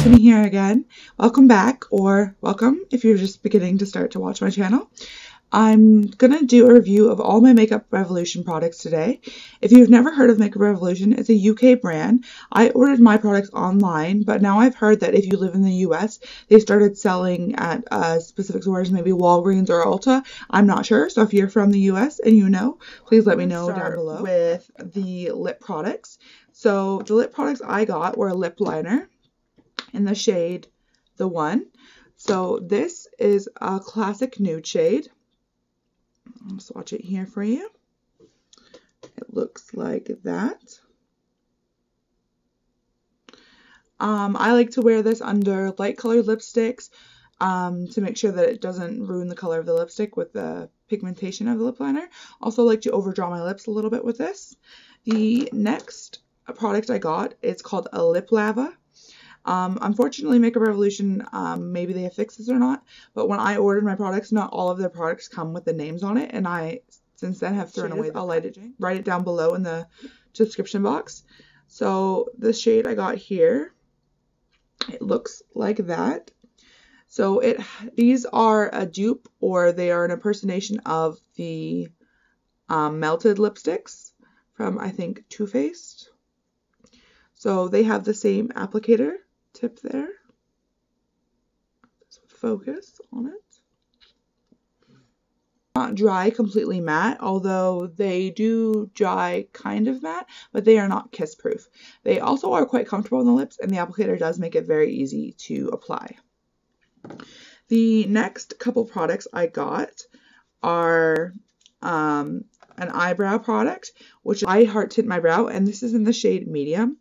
Tiffany here again. Welcome back, or welcome if you're just beginning to start to watch my channel. I'm gonna do a review of all my Makeup Revolution products today. If you've never heard of Makeup Revolution, it's a UK brand. I ordered my products online, but now I've heard that if you live in the US, they started selling at specific stores, maybe Walgreens or Ulta. I'm not sure, so if you're from the US and you know, please let me know down below. With the lip products. So the lip products I got were a lip liner in the shade The One. So this is a classic nude shade. I'll swatch it here for you. It looks like that. I like to wear this under light colored lipsticks to make sure that it doesn't ruin the color of the lipstick with the pigmentation of the lip liner. Also like to overdraw my lips a little bit with this. The next product I got is called a Lip Lava. Unfortunately, Makeup Revolution, maybe they have fixed this or not, but when I ordered my products, not all of their products come with the names on it, and I, since then, have thrown away the packaging. Write it down below in the description box. So, the shade I got here, it looks like that. So, these are a dupe, or they are an impersonation of the melted lipsticks from, I think, Too Faced. So, they have the same applicator tip there. Focus on it. Not dry completely matte, although they do dry kind of matte, but they are not kiss proof. They also are quite comfortable on the lips, and the applicator does make it very easy to apply. The next couple products I got are an eyebrow product, which I heart tint my brow, and this is in the shade medium.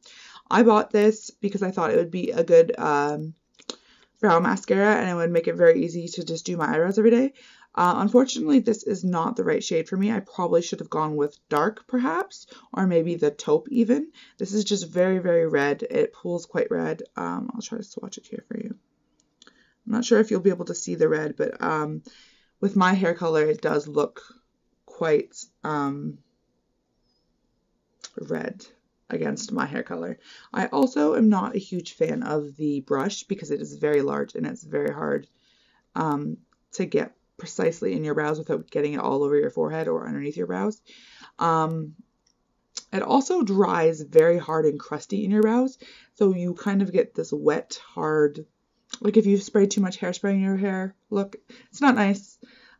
I bought this because I thought it would be a good brow mascara, and it would make it very easy to just do my eyebrows every day. Unfortunately, this is not the right shade for me. I probably should have gone with dark, perhaps, or maybe the taupe even. This is just very, very red. It pools quite red. I'll try to swatch it here for you. I'm not sure if you'll be able to see the red, but with my hair color, it does look quite red against my hair color. I also am not a huge fan of the brush because it is very large and it's very hard to get precisely in your brows without getting it all over your forehead or underneath your brows. It also dries very hard and crusty in your brows, so you kind of get this wet, hard, like if you've sprayed too much hairspray in your hair look. It's not nice.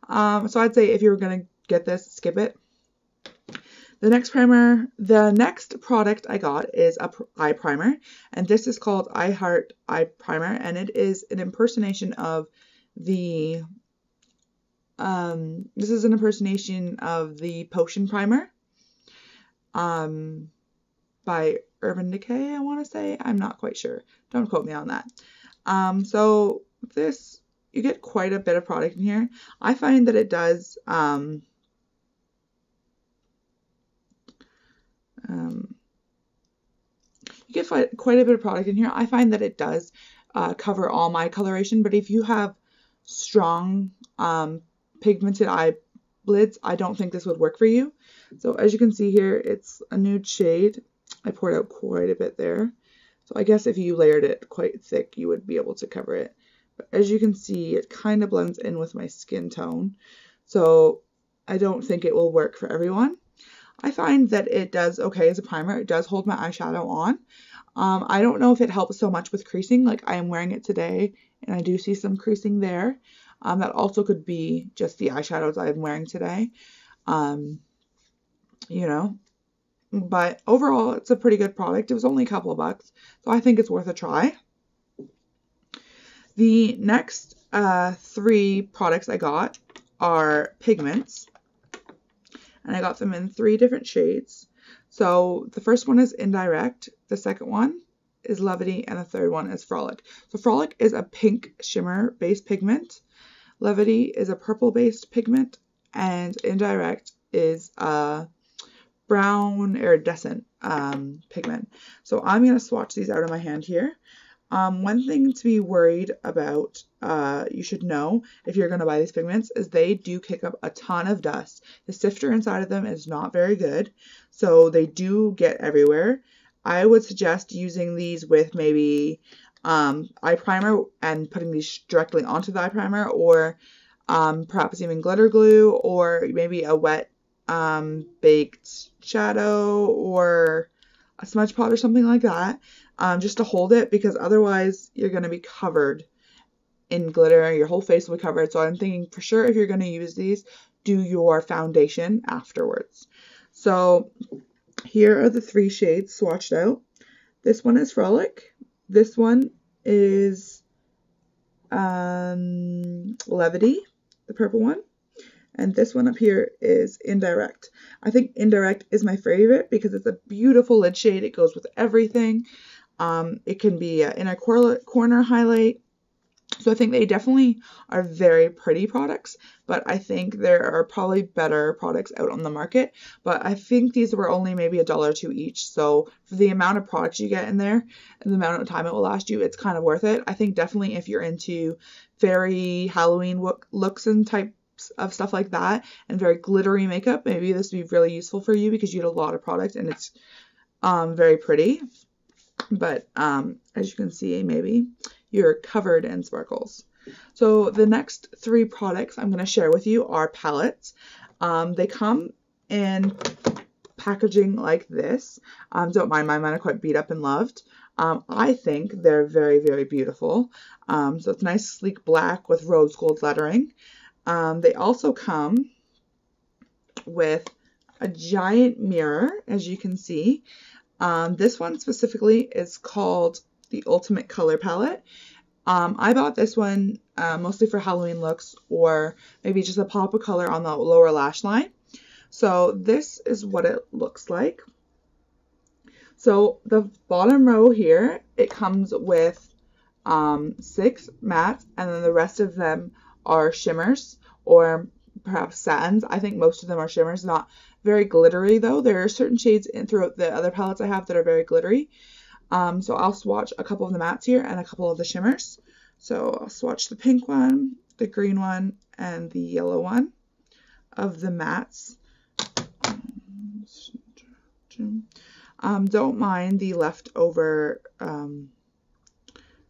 So I'd say if you were gonna get this, skip it. The next product I got is a eye primer, and this is called I Heart Eye Primer, and it is an impersonation of the Potion Primer by Urban Decay, I want to say. I'm not quite sure. Don't quote me on that. So this, you get quite a bit of product in here. I find that it does you get quite a bit of product in here. I find that it does cover all my coloration, but if you have strong pigmented eyelids, I don't think this would work for you. So as you can see here, it's a nude shade. I poured out quite a bit there. So I guess if you layered it quite thick, you would be able to cover it. But as you can see, it kind of blends in with my skin tone. So I don't think it will work for everyone. I find that it does okay as a primer. It does hold my eyeshadow on. I don't know if it helps so much with creasing. Like I am wearing it today and I do see some creasing there. That also could be just the eyeshadows I'm wearing today. You know, but overall it's a pretty good product. It was only a couple of bucks, so I think it's worth a try. The next 3 products I got are pigments. And I got them in 3 different shades. So the first one is Indirect, the second one is Levity, and the third one is Frolic. So Frolic is a pink shimmer based pigment, Levity is a purple based pigment, and Indirect is a brown iridescent pigment. So I'm going to swatch these out of my hand here. One thing to be worried about, you should know if you're going to buy these pigments, is they do kick up a ton of dust. The sifter inside of them is not very good, so they do get everywhere. I would suggest using these with maybe eye primer and putting these directly onto the eye primer, or perhaps even glitter glue, or maybe a wet baked shadow or a smudge pot or something like that, just to hold it, because otherwise you're going to be covered in glitter. Your whole face will be covered. So I'm thinking for sure, if you're going to use these, do your foundation afterwards. So here are the 3 shades swatched out. This one is Frolic. This one is Levity, the purple one. And this one up here is Indirect. I think Indirect is my favorite because it's a beautiful lid shade. It goes with everything. It can be an inner corner highlight. So I think they definitely are very pretty products, but I think there are probably better products out on the market. But I think these were only maybe $1 or $2 each. So for the amount of products you get in there and the amount of time it will last you, it's kind of worth it. I think definitely if you're into very Halloween looks and types of stuff like that and very glittery makeup, maybe this would be really useful for you because you get a lot of product and it's very pretty. But as you can see, maybe you're covered in sparkles. So the next 3 products I'm going to share with you are palettes. They come in packaging like this. Don't mind mine, are quite beat up and loved. I think they're very, very beautiful. So it's nice sleek black with rose gold lettering. They also come with a giant mirror, as you can see. This one specifically is called the Ultimate Color Palette. I bought this one mostly for Halloween looks, or maybe just a pop of color on the lower lash line. So this is what it looks like. So the bottom row here, it comes with 6 mattes, and then the rest of them are shimmers or perhaps satins. I think most of them are shimmers, not very glittery though. There are certain shades throughout the other palettes I have that are very glittery. So I'll swatch a couple of the mattes here and a couple of the shimmers. So I'll swatch the pink one, the green one, and the yellow one of the mattes. Don't mind the leftover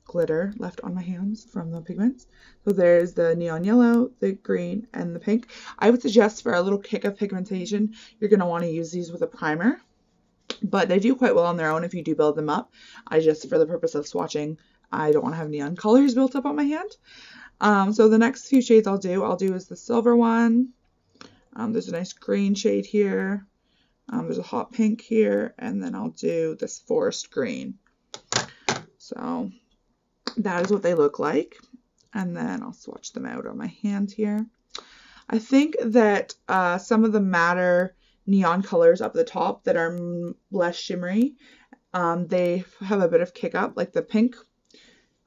glitter left on my hands from the pigments. So there's the neon yellow, the green, and the pink. I would suggest for a little kick of pigmentation, you're going to want to use these with a primer. But they do quite well on their own if you do build them up. I just, for the purpose of swatching, I don't want to have neon colors built up on my hand. So the next few shades I'll do is the silver one. There's a nice green shade here. There's a hot pink here, and then I'll do this forest green. So that is what they look like. And then I'll swatch them out on my hand here. I think that some of the matter neon colors up the top that are less shimmery, they have a bit of kick up, like the pink.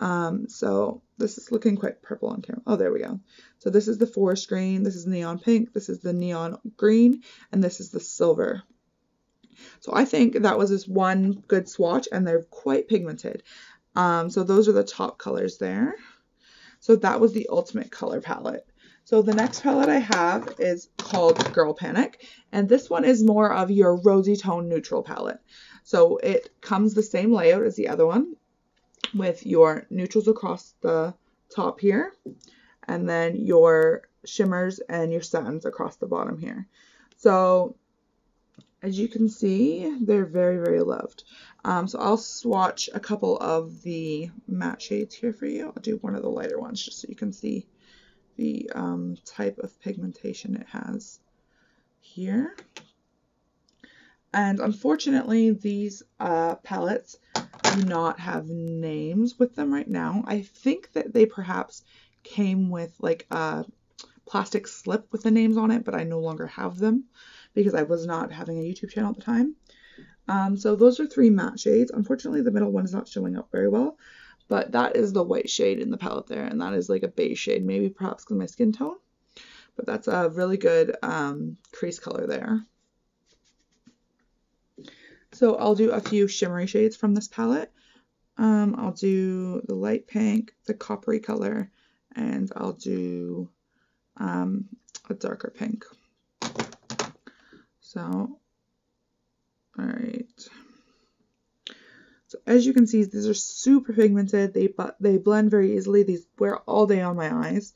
So this is looking quite purple on camera. Oh, there we go. So this is the forest green, this is neon pink, this is the neon green, and this is the silver. So I think that was this one good swatch, and they're quite pigmented. So those are the top colors there. So that was the Ultimate Color Palette. So the next palette I have is called Girl Panic, and this one is more of your rosy tone neutral palette. So it comes the same layout as the other one, with your neutrals across the top here, and then your shimmers and your satins across the bottom here. So as you can see, they're very, very loved. So I'll swatch a couple of the matte shades here for you. I'll do one of the lighter ones just so you can see the type of pigmentation it has here. And unfortunately, these palettes do not have names with them right now. I think that they perhaps came with like a plastic slip with the names on it, but I no longer have them because I was not having a YouTube channel at the time. So those are 3 matte shades. Unfortunately, the middle one is not showing up very well, but that is the white shade in the palette there, and that is like a beige shade, maybe perhaps because of my skin tone, but that's a really good crease color there. So I'll do a few shimmery shades from this palette. I'll do the light pink, the coppery color, and I'll do a darker pink. So, all right. So as you can see, these are super pigmented. They blend very easily. These wear all day on my eyes.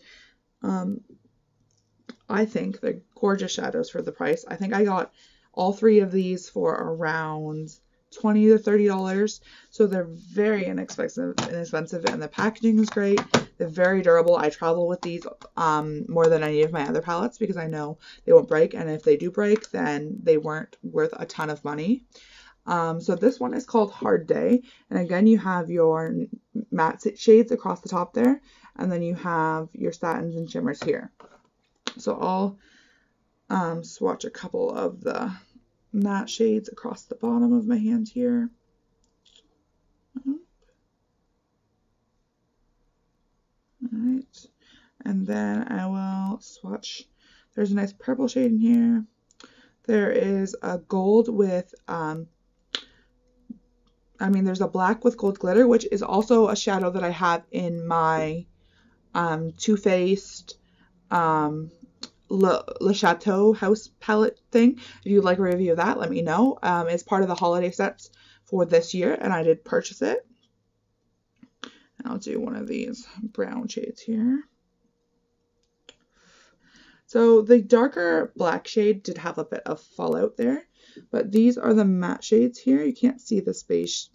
I think they're gorgeous shadows for the price. I think I got all 3 of these for around $20 to $30. So they're very inexpensive, and the packaging is great. They're very durable. I travel with these more than any of my other palettes because I know they won't break, and if they do break, then they weren't worth a ton of money. So this one is called Hard Day, and again, you have your matte shades across the top there, and then you have your satins and shimmers here. So I'll swatch a couple of the matte shades across the bottom of my hand here. Alright, and then I will swatch. There's a nice purple shade in here. There is a gold with, there's a black with gold glitter, which is also a shadow that I have in my Too Faced Le Chateau house palette thing. If you'd like a review of that, let me know. It's part of the holiday sets for this year, and I did purchase it. And I'll do one of these brown shades here. So the darker black shade did have a bit of fallout there, but these are the matte shades here. You can't see this beige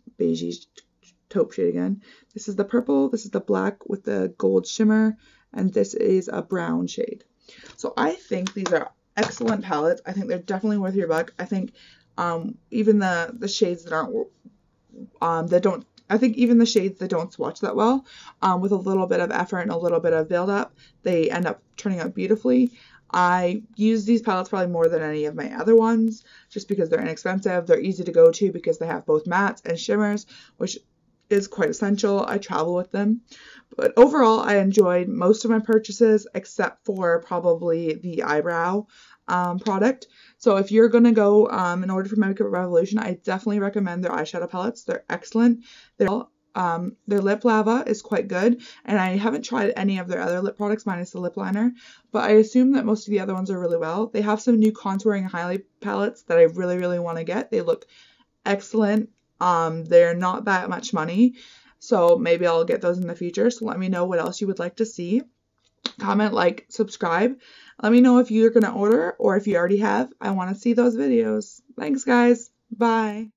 taupe shade again. This is the purple, this is the black with the gold shimmer, and this is a brown shade. So I think these are excellent palettes. I think they're definitely worth your buck. I think even the shades that aren't I think even the shades that don't swatch that well, with a little bit of effort and a little bit of build up, they end up turning out beautifully. I use these palettes probably more than any of my other ones, just because they're inexpensive. They're easy to go to because they have both mattes and shimmers, which is quite essential. I travel with them. But overall, I enjoyed most of my purchases except for probably the eyebrow product. So if you're going to go in order for Makeup Revolution, I definitely recommend their eyeshadow palettes. They're excellent. Their lip lava is quite good, and I haven't tried any of their other lip products minus the lip liner, but I assume that most of the other ones are really well. They have some new contouring and highlight palettes that I really want to get. They look excellent. They're not that much money, so maybe I'll get those in the future. So let me know what else you would like to see. Comment, like, subscribe. Let me know if you're going to order or if you already have. I want to see those videos. Thanks, guys. Bye.